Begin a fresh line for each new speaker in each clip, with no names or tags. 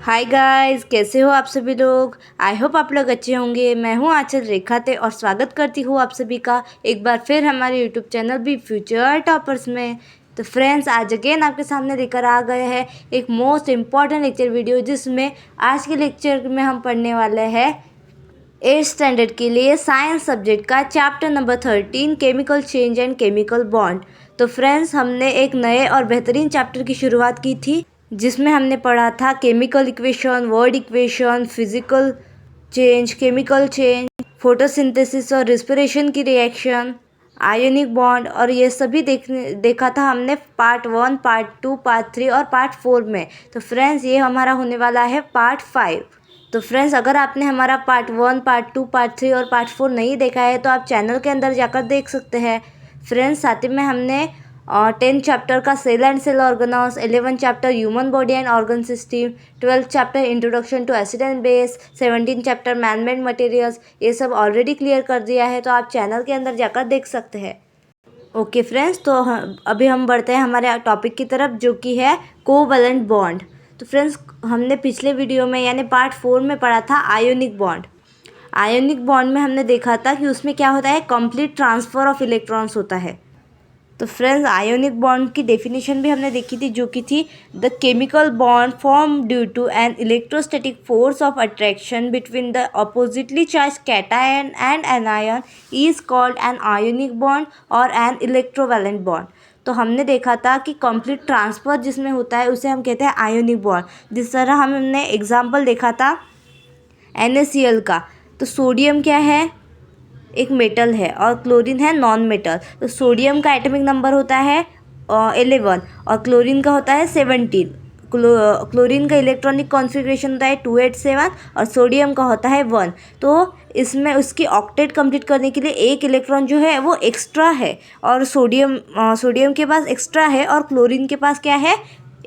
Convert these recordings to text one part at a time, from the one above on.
Hi guys, कैसे हो आप सभी लोग। आई होप आप लोग अच्छे होंगे। मैं हूँ आंचल रेखाते और स्वागत करती हूँ आप सभी का एक बार फिर हमारे यूट्यूब चैनल भी फ्यूचर टॉपर्स में। तो फ्रेंड्स, आज अगेन आपके सामने लेकर आ गए हैं एक मोस्ट इम्पॉर्टेंट लेक्चर वीडियो, जिसमें आज के लेक्चर में हम पढ़ने वाले हैं 8th स्टैंडर्ड के लिए साइंस सब्जेक्ट का chapter number 13 chemical change and chemical bond. तो फ्रेंड्स, हमने एक नए और बेहतरीन चैप्टर की शुरुआत की थी, जिसमें हमने पढ़ा था chemical equation, word equation, physical change, chemical change, photosynthesis और रिस्पिरेशन की रिएक्शन, आयोनिक बॉन्ड, और ये सभी देखा था हमने पार्ट 1, पार्ट 2, पार्ट 3 और पार्ट 4 में। तो फ्रेंड्स, ये हमारा होने वाला है पार्ट 5। तो फ्रेंड्स, अगर आपने हमारा पार्ट 1, पार्ट 2, पार्ट 3 और पार्ट 4 नहीं देखा है तो आप चैनल के अंदर जाकर देख सकते हैं। फ्रेंड्स, साथ ही में हमने 10 चैप्टर का cell and cell organelles, 11 chapter human body and organ system, 12 chapter introduction to acid and base, 17 chapter man made materials, ये सब ऑलरेडी क्लियर कर दिया है। तो आप चैनल के अंदर जाकर देख सकते हैं। ओके फ्रेंड्स, तो अभी हम बढ़ते हैं हमारे टॉपिक की तरफ, जो कि है कोवैलेंट बॉन्ड। तो फ्रेंड्स, हमने पिछले वीडियो में यानी पार्ट 4 में पढ़ा था आयोनिक बॉन्ड। आयोनिक बॉन्ड में हमने देखा था कि उसमें क्या होता है, कंप्लीट ट्रांसफ़र ऑफ इलेक्ट्रॉन्स होता है। तो फ्रेंड्स, आयोनिक बॉन्ड की डेफिनेशन भी हमने देखी थी, जो कि थी the chemical bond form due to an electrostatic force of attraction between the oppositely charge cation and anion is called an ionic bond और एन इलेक्ट्रोवैलेंट बॉन्ड। तो हमने देखा था कि कंप्लीट ट्रांसफर जिसमें होता है उसे हम कहते हैं आयोनिक बॉन्ड। जिस तरह हमने एग्जाम्पल देखा था NaCl का, तो सोडियम क्या है, एक मेटल है और क्लोरीन है नॉन मेटल। तो सोडियम का एटॉमिक नंबर होता है 11 और क्लोरीन का होता है 17। क्लोरीन का इलेक्ट्रॉनिक कॉन्फ़िगरेशन होता है 287 और सोडियम का होता है 1। तो इसमें उसकी ऑक्टेट कंप्लीट करने के लिए एक इलेक्ट्रॉन जो है वो एक्स्ट्रा है, और सोडियम के पास एक्स्ट्रा है और क्लोरीन के पास क्या है,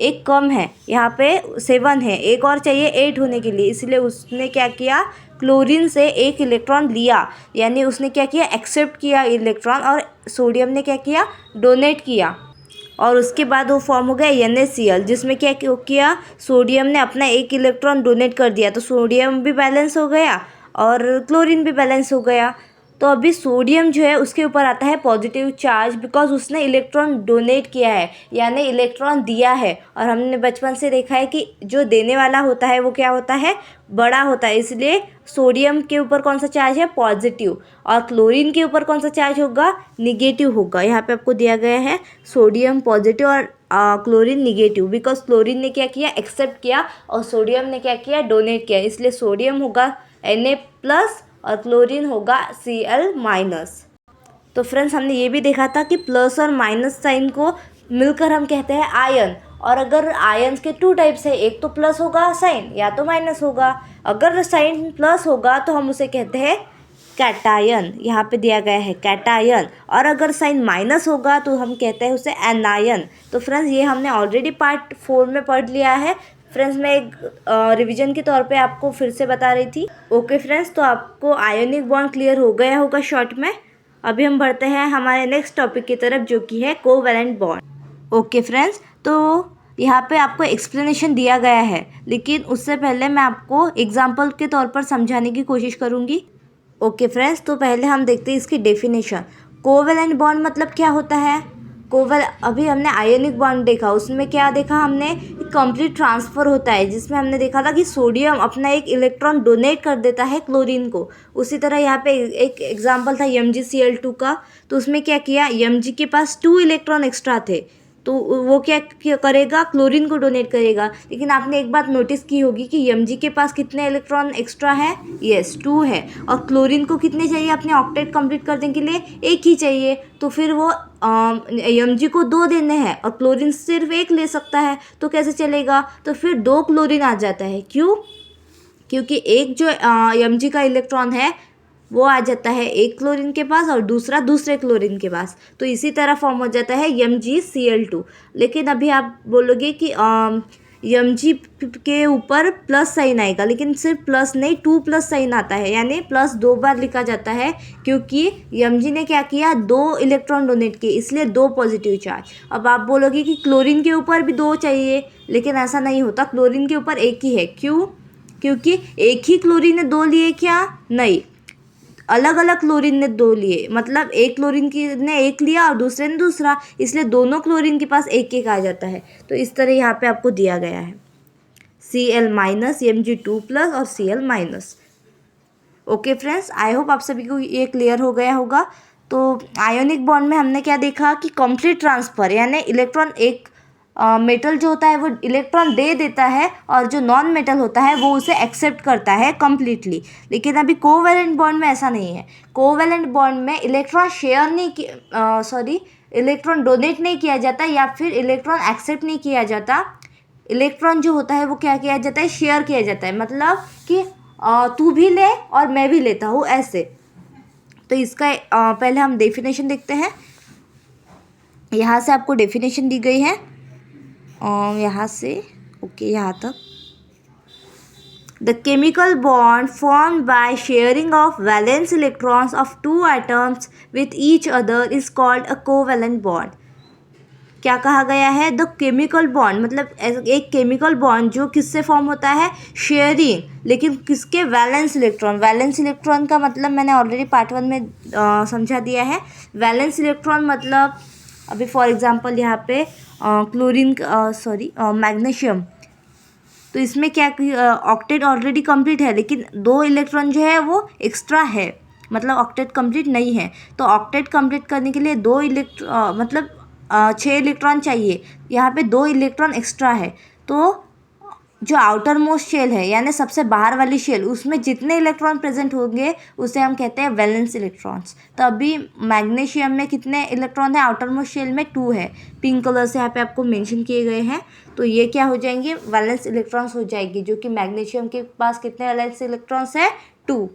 एक कम है। यहाँ पे 7 है, एक और चाहिए 8 होने के लिए, इसलिए उसने क्या किया, क्लोरीन से एक इलेक्ट्रॉन लिया, यानी उसने क्या किया, एक्सेप्ट किया इलेक्ट्रॉन, और सोडियम ने क्या किया, डोनेट किया। और उसके बाद वो फॉर्म हो गया NaCl, जिसमें क्या किया, सोडियम ने अपना एक इलेक्ट्रॉन डोनेट कर दिया, तो सोडियम भी बैलेंस हो गया और क्लोरीन भी बैलेंस हो गया। तो अभी सोडियम जो है उसके ऊपर आता है पॉजिटिव चार्ज, बिकॉज उसने इलेक्ट्रॉन डोनेट किया है, यानी इलेक्ट्रॉन दिया है। और हमने बचपन से देखा है कि जो देने वाला होता है वो क्या होता है, बड़ा होता है, इसलिए सोडियम के ऊपर कौन सा चार्ज है, पॉजिटिव, और क्लोरीन के ऊपर कौन सा चार्ज होगा, निगेटिव होगा। यहाँ पे आपको दिया गया है सोडियम पॉजिटिव और क्लोरीन निगेटिव, बिकॉज क्लोरीन ने क्या किया, एक्सेप्ट किया, और सोडियम ने क्या किया, डोनेट किया, इसलिए सोडियम होगा Na+ और क्लोरीन होगा Cl-। तो फ्रेंड्स, हमने ये भी देखा था कि प्लस और माइनस साइन को मिलकर हम कहते हैं आयन, और अगर आयन्स के 2 टाइप्स है, एक तो प्लस होगा साइन या तो माइनस होगा। अगर साइन प्लस होगा तो हम उसे कहते हैं कैटायन, यहाँ पे दिया गया है कैटायन, और अगर साइन माइनस होगा तो हम कहते हैं उसे एनायन। तो फ्रेंड्स, ये हमने ऑलरेडी पार्ट 4 में पढ़ लिया है। फ्रेंड्स, मैं एक रिवीजन के तौर पे आपको फिर से बता रही थी। ओके फ्रेंड्स, तो आपको आयोनिक बॉन्ड क्लियर हो गया होगा शॉर्ट में। अभी हम बढ़ते हैं हमारे नेक्स्ट टॉपिक की तरफ, जो कि है कोवैलेंट बॉन्ड। ओके फ्रेंड्स, तो यहाँ पे आपको एक्सप्लेनेशन दिया गया है, लेकिन उससे पहले मैं आपको एग्जाम्पल के तौर पर समझाने की कोशिश करूँगी। ओके फ्रेंड्स, तो पहले हम देखते हैं इसकी डेफिनेशन। कोवैलेंट बॉन्ड मतलब क्या होता है। अभी हमने आयोनिक बॉन्ड देखा, उसमें क्या देखा हमने, कंप्लीट ट्रांसफ़र होता है, जिसमें हमने देखा था कि सोडियम अपना एक इलेक्ट्रॉन डोनेट कर देता है क्लोरीन को। उसी तरह यहाँ पे एक एग्जांपल था MgCl2 का, तो उसमें क्या किया, Mg के पास 2 इलेक्ट्रॉन एक्स्ट्रा थे, तो वो क्या करेगा, क्लोरीन को डोनेट करेगा। लेकिन आपने एक बात नोटिस की होगी कि Mg के पास कितने इलेक्ट्रॉन एक्स्ट्रा है, यस 2 है, और क्लोरीन को कितने चाहिए अपने ऑक्टेट कंप्लीट करने के लिए, एक ही चाहिए। तो फिर वो Mg को 2 देने हैं और क्लोरीन सिर्फ एक ले सकता है, तो कैसे चलेगा, तो फिर 2 क्लोरीन आ जाता है। क्यों, क्योंकि एक जो Mg का इलेक्ट्रॉन है वो आ जाता है एक क्लोरीन के पास और दूसरा दूसरे क्लोरीन के पास, तो इसी तरह फॉर्म हो जाता है MgCl2। लेकिन अभी आप बोलोगे कि Mg के ऊपर प्लस साइन आएगा, लेकिन सिर्फ प्लस नहीं 2 प्लस साइन आता है, यानी प्लस 2 बार लिखा जाता है, क्योंकि Mg ने क्या किया 2 इलेक्ट्रॉन डोनेट किए, इसलिए 2 पॉजिटिव चार्ज। अब आप बोलोगे कि क्लोरीन के ऊपर भी 2 चाहिए, लेकिन ऐसा नहीं होता, क्लोरीन के ऊपर एक ही है। क्यों? क्योंकि एक ही क्लोरीन ने 2 लिए क्या? नहीं, अलग अलग क्लोरीन ने 2 लिए, मतलब एक क्लोरीन की ने एक लिया और दूसरे ने दूसरा, इसलिए दोनों क्लोरीन के पास एक एक आ जाता है। तो इस तरह यहाँ पे आपको दिया गया है Cl माइनस Mg2+ और Cl-। Okay friends, I hope आप सभी को ये क्लियर हो गया होगा। तो आयोनिक बॉन्ड में हमने क्या देखा कि कंप्लीट ट्रांसफ़र, यानी इलेक्ट्रॉन एक मेटल जो होता है वो इलेक्ट्रॉन दे देता है, और जो नॉन मेटल होता है वो उसे एक्सेप्ट करता है कम्प्लीटली। लेकिन अभी कोवैलेंट बॉन्ड में ऐसा नहीं है। कोवैलेंट बॉन्ड में इलेक्ट्रॉन शेयर नहीं इलेक्ट्रॉन डोनेट नहीं किया जाता, या फिर इलेक्ट्रॉन एक्सेप्ट नहीं किया जाता। इलेक्ट्रॉन जो होता है वो क्या किया जाता है? शेयर किया जाता है, मतलब कि तू भी ले और मैं भी लेता हूँ, ऐसे। तो इसका पहले हम डेफिनेशन देखते हैं। यहाँ से आपको डेफिनेशन दी गई है, यहाँ से यहाँ तक। The chemical bond formed by sharing of valence electrons of 2 atoms with each other is called a covalent bond. क्या कहा गया है? द केमिकल बॉन्ड, मतलब एक केमिकल बॉन्ड जो किससे फॉर्म होता है? शेयरिंग, लेकिन किसके? Valence electron. वैलेंस इलेक्ट्रॉन का मतलब मैंने ऑलरेडी पार्ट 1 में समझा दिया है। वैलेंस इलेक्ट्रॉन मतलब अभी फॉर एग्जांपल यहाँ पे क्लोरीन मैग्नीशियम, तो इसमें क्या ऑक्टेट ऑलरेडी कंप्लीट है, लेकिन 2 इलेक्ट्रॉन जो है वो एक्स्ट्रा है, मतलब ऑक्टेट कंप्लीट नहीं है। तो ऑक्टेट कंप्लीट करने के लिए 2 मतलब 6 इलेक्ट्रॉन चाहिए, यहाँ पे 2 इलेक्ट्रॉन एक्स्ट्रा है। तो जो आउटर मोस्ट शेल है, यानी सबसे बाहर वाली शेल, उसमें जितने इलेक्ट्रॉन प्रेजेंट होंगे उसे हम कहते हैं वैलेंस इलेक्ट्रॉन्स। तो अभी मैग्नीशियम में कितने इलेक्ट्रॉन है? आउटर मोस्ट शेल में 2 है, पिंक कलर से यहाँ पे आपको मेंशन किए गए हैं। तो ये क्या हो जाएंगे? वैलेंस इलेक्ट्रॉन्स हो जाएगी, जो कि मैग्नीशियम के पास कितने वैलेंस इलेक्ट्रॉन्स है? 2।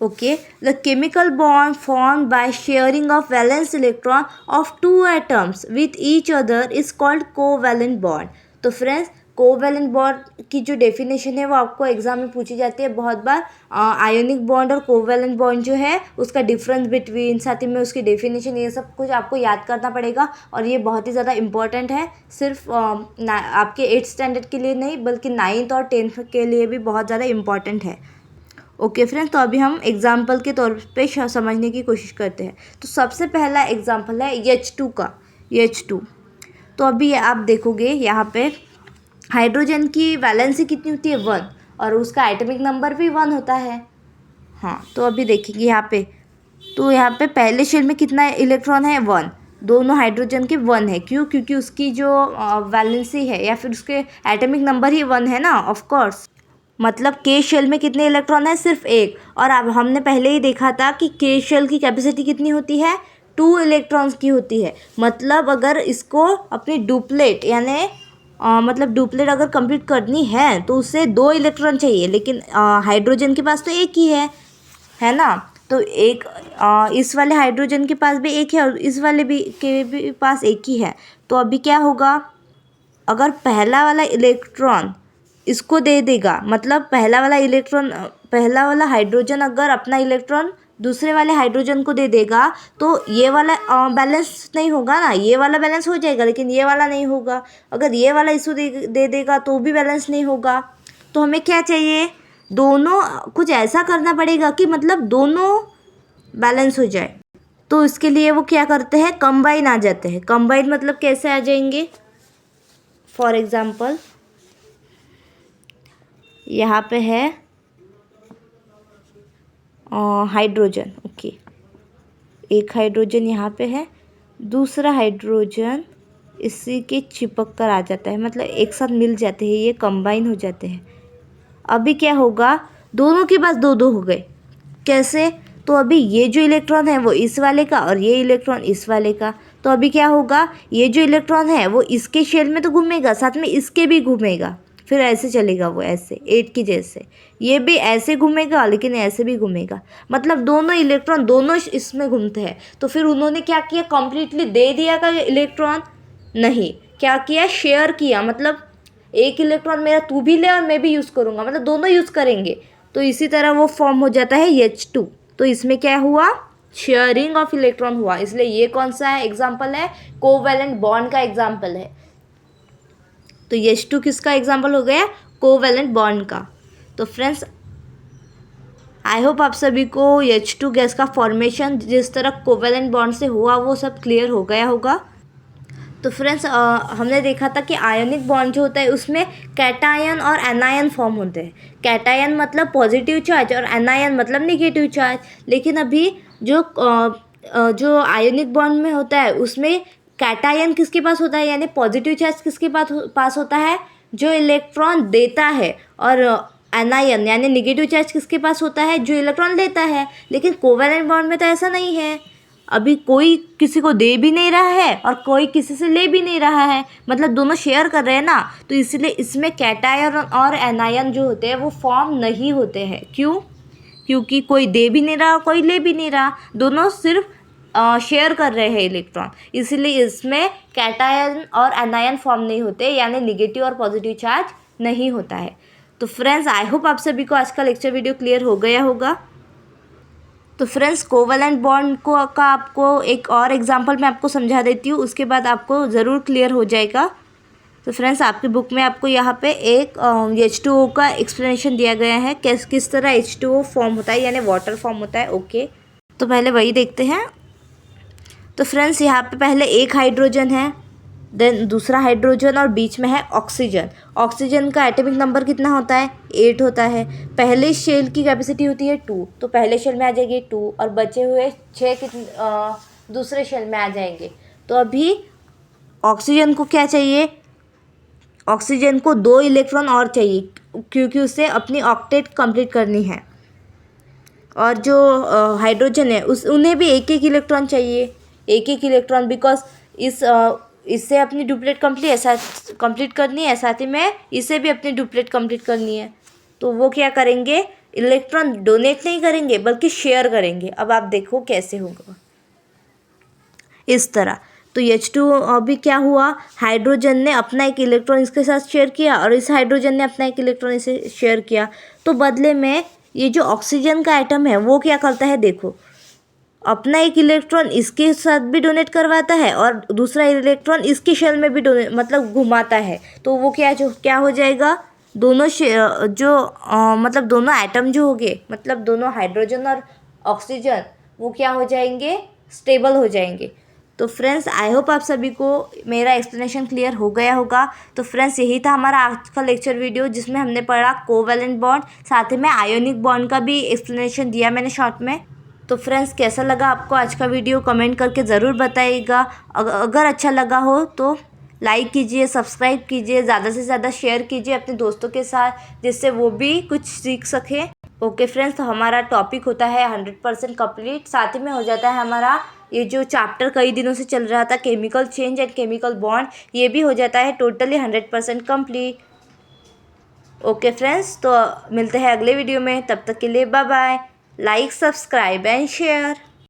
Okay, the chemical bond formed by sharing of valence electron of 2 atoms with each other is called covalent bond. तो फ्रेंड्स, कोवैलेंट बॉन्ड की जो डेफिनेशन है वो आपको एग्जाम में पूछी जाती है बहुत बार। आयोनिक बॉन्ड और कोवैलेंट बॉन्ड जो है उसका डिफरेंस बिटवीन, साथ ही में उसकी डेफिनेशन, ये सब कुछ आपको याद करना पड़ेगा, और ये बहुत ही ज़्यादा इंपॉर्टेंट है। सिर्फ आपके 8th स्टैंडर्ड के लिए नहीं, बल्कि 9th और 10th के लिए भी बहुत ज़्यादा इंपॉर्टेंट है। ओके फ्रेंड्स, तो अभी हम एग्जाम्पल के तौर पे समझने की कोशिश करते हैं। तो सबसे पहला एग्जाम्पल है H2 का, H2। तो अभी आप देखोगे यहाँ पे हाइड्रोजन की वैलेंसी कितनी होती है? 1, और उसका एटॉमिक नंबर भी 1 होता है। हाँ, तो अभी देखेंगे यहाँ पे, तो यहाँ पे पहले शेल में कितना इलेक्ट्रॉन है? 1। दोनों हाइड्रोजन के 1 है। क्यों? क्योंकि उसकी जो वैलेंसी है, या फिर उसके एटॉमिक नंबर ही 1 है ना, ऑफ कोर्स। मतलब के शेल में कितने इलेक्ट्रॉन है? सिर्फ 1। और अब हमने पहले ही देखा था कि के शेल की कैपेसिटी कितनी होती है? 2 इलेक्ट्रॉन्स की होती है। मतलब अगर इसको अपनी डुप्लेट, यानी मतलब डुप्लेट अगर कंप्लीट करनी है तो उसे 2 इलेक्ट्रॉन चाहिए, लेकिन हाइड्रोजन के पास तो एक ही है ना। तो एक इस वाले हाइड्रोजन के पास भी एक है, और इस वाले के भी पास एक ही है। तो अभी क्या होगा? अगर पहला वाला इलेक्ट्रॉन इसको दे देगा, मतलब पहला वाला हाइड्रोजन अगर अपना इलेक्ट्रॉन दूसरे वाले हाइड्रोजन को दे देगा, तो ये वाला बैलेंस नहीं होगा ना। ये वाला बैलेंस हो जाएगा, लेकिन ये वाला नहीं होगा। अगर ये वाला इसको दे देगा तो भी बैलेंस नहीं होगा। तो हमें क्या चाहिए? दोनों कुछ ऐसा करना पड़ेगा कि मतलब दोनों बैलेंस हो जाए। तो इसके लिए वो क्या करते हैं? कंबाइन आ जाते हैं। कंबाइन मतलब कैसे आ जाएंगे? फॉर एग्जाम्पल यहाँ पे है हाइड्रोजन। ओके, एक हाइड्रोजन यहाँ पे है, दूसरा हाइड्रोजन इसी के चिपक कर आ जाता है, मतलब एक साथ मिल जाते हैं, ये कंबाइन हो जाते हैं। अभी क्या होगा? दोनों के पास 2-2 हो गए। कैसे? तो अभी ये जो इलेक्ट्रॉन है वो इस वाले का, और ये इलेक्ट्रॉन इस वाले का। तो अभी क्या होगा? ये जो इलेक्ट्रॉन है वो इसके शेल में तो घूमेगा, साथ में इसके भी घूमेगा, फिर ऐसे चलेगा वो, ऐसे 8 की जैसे। ये भी ऐसे घूमेगा, लेकिन ऐसे भी घूमेगा, मतलब दोनों इलेक्ट्रॉन दोनों इसमें घूमते हैं। तो फिर उन्होंने क्या किया? कम्प्लीटली दे दिया का इलेक्ट्रॉन? नहीं। क्या किया, शेयर किया, मतलब एक इलेक्ट्रॉन मेरा तू भी ले और मैं भी यूज़ करूँगा, मतलब दोनों यूज़ करेंगे, तो इसी तरह वो फॉर्म हो जाता है H2। तो इसमें क्या हुआ, शेयरिंग ऑफ इलेक्ट्रॉन हुआ, इसलिए ये कौन सा है एग्जाम्पल है, कोवैलेंट बॉन्ड का एग्जाम्पल है। तो H2 किसका एग्जाम्पल हो गया, कोवैलेंट बॉन्ड का। तो फ्रेंड्स आई होप आप सभी को H2 गैस का फॉर्मेशन जिस तरह कोवैलेंट बॉन्ड से हुआ वो सब क्लियर हो गया होगा। तो फ्रेंड्स हमने देखा था कि आयनिक बॉन्ड जो होता है उसमें कैटायन और एनायन फॉर्म होते हैं। कैटायन मतलब पॉजिटिव चार्ज और एनायन मतलब निगेटिव चार्ज। लेकिन अभी जो आयनिक बॉन्ड में होता है उसमें कैटायन किसके पास होता है, यानी पॉजिटिव चार्ज किसके पास होता है, जो इलेक्ट्रॉन देता है, और एनायन यानी निगेटिव चार्ज किसके पास होता है, जो इलेक्ट्रॉन लेता है। लेकिन कोवैलेंट बॉन्ड में तो ऐसा नहीं है, अभी कोई किसी को दे भी नहीं रहा है और कोई किसी से ले भी नहीं रहा है, मतलब दोनों शेयर कर रहे हैं ना। तो इसलिए इसमें कैटायन और एनायन जो होते हैं वो फॉर्म नहीं होते हैं। क्यों, क्योंकि कोई दे भी नहीं रहा कोई ले भी नहीं रहा, दोनों सिर्फ शेयर कर रहे हैं इलेक्ट्रॉन, इसलिए इसमें कैटायन और एनायन फॉर्म नहीं होते, यानी निगेटिव और पॉजिटिव चार्ज नहीं होता है। तो फ्रेंड्स आई होप आप सभी को आज का लेक्चर वीडियो क्लियर हो गया होगा। तो फ्रेंड्स कोवैलेंट बॉन्ड का आपको एक और एग्जांपल मैं आपको समझा देती हूँ, उसके बाद आपको ज़रूर क्लियर हो जाएगा। तो फ्रेंड्स आपकी बुक में आपको यहाँ पे एक H2O का एक्सप्लेनेशन दिया गया है, किस तरह H2O फॉर्म होता है, यानी वाटर फॉर्म होता है। ओके, तो पहले वही देखते हैं। तो फ्रेंड्स यहाँ पे पहले एक हाइड्रोजन है, देन दूसरा हाइड्रोजन और बीच में है ऑक्सीजन। ऑक्सीजन का एटॉमिक नंबर कितना होता है, 8 होता है। पहले शेल की कैपेसिटी होती है 2, तो पहले शेल में आ जाएगी 2 और बचे हुए 6 दूसरे शेल में आ जाएंगे। तो अभी ऑक्सीजन को क्या चाहिए, ऑक्सीजन को 2 इलेक्ट्रॉन और चाहिए, क्योंकि उसे अपनी ऑक्टेट कंप्लीट करनी है। और जो हाइड्रोजन है उन्हें भी एक एक इलेक्ट्रॉन चाहिए, एक एक इलेक्ट्रॉन, बिकॉज इससे अपनी डुप्लेट कंप्लीट करनी है, साथ ही में इसे भी अपनी डुप्लेट कंप्लीट करनी है। तो वो क्या करेंगे, इलेक्ट्रॉन डोनेट नहीं करेंगे बल्कि शेयर करेंगे। अब आप देखो कैसे होगा, इस तरह। तो H2 अभी क्या हुआ, हाइड्रोजन ने अपना एक इलेक्ट्रॉन इसके साथ शेयर किया और इस हाइड्रोजन ने अपना एक इलेक्ट्रॉन इसे शेयर किया। तो बदले में ये जो ऑक्सीजन का एटम है वो क्या करता है, देखो अपना एक इलेक्ट्रॉन इसके साथ भी डोनेट करवाता है और दूसरा इलेक्ट्रॉन इसके शेल में भी डोनेट मतलब घुमाता है। तो वो क्या हो जाएगा, दोनों मतलब दोनों एटम जो हो गए, मतलब दोनों हाइड्रोजन और ऑक्सीजन, वो क्या हो जाएंगे, स्टेबल हो जाएंगे। तो फ्रेंड्स आई होप आप सभी को मेरा एक्सप्लेनेशन क्लियर हो गया होगा। तो फ्रेंड्स यही था हमारा आज का लेक्चर वीडियो, जिसमें हमने पढ़ा कोवैलेंट बॉन्ड, साथ ही में आयोनिक बॉन्ड का भी एक्सप्लेनेशन दिया मैंने शॉर्ट में। तो फ्रेंड्स कैसा लगा आपको आज का वीडियो, कमेंट करके ज़रूर बताइएगा। अगर अच्छा लगा हो तो लाइक कीजिए, सब्सक्राइब कीजिए, ज़्यादा से ज़्यादा शेयर कीजिए अपने दोस्तों के साथ, जिससे वो भी कुछ सीख सके। ओके फ्रेंड्स, तो हमारा टॉपिक होता है 100% कंप्लीट, साथ ही में हो जाता है हमारा ये जो चैप्टर कई दिनों से चल रहा था chemical change and chemical bond, ये भी हो जाता है टोटली 100% कंप्लीट। ओके फ्रेंड्स, तो मिलते हैं अगले वीडियो में, तब तक के लिए bye bye. Like, subscribe and share.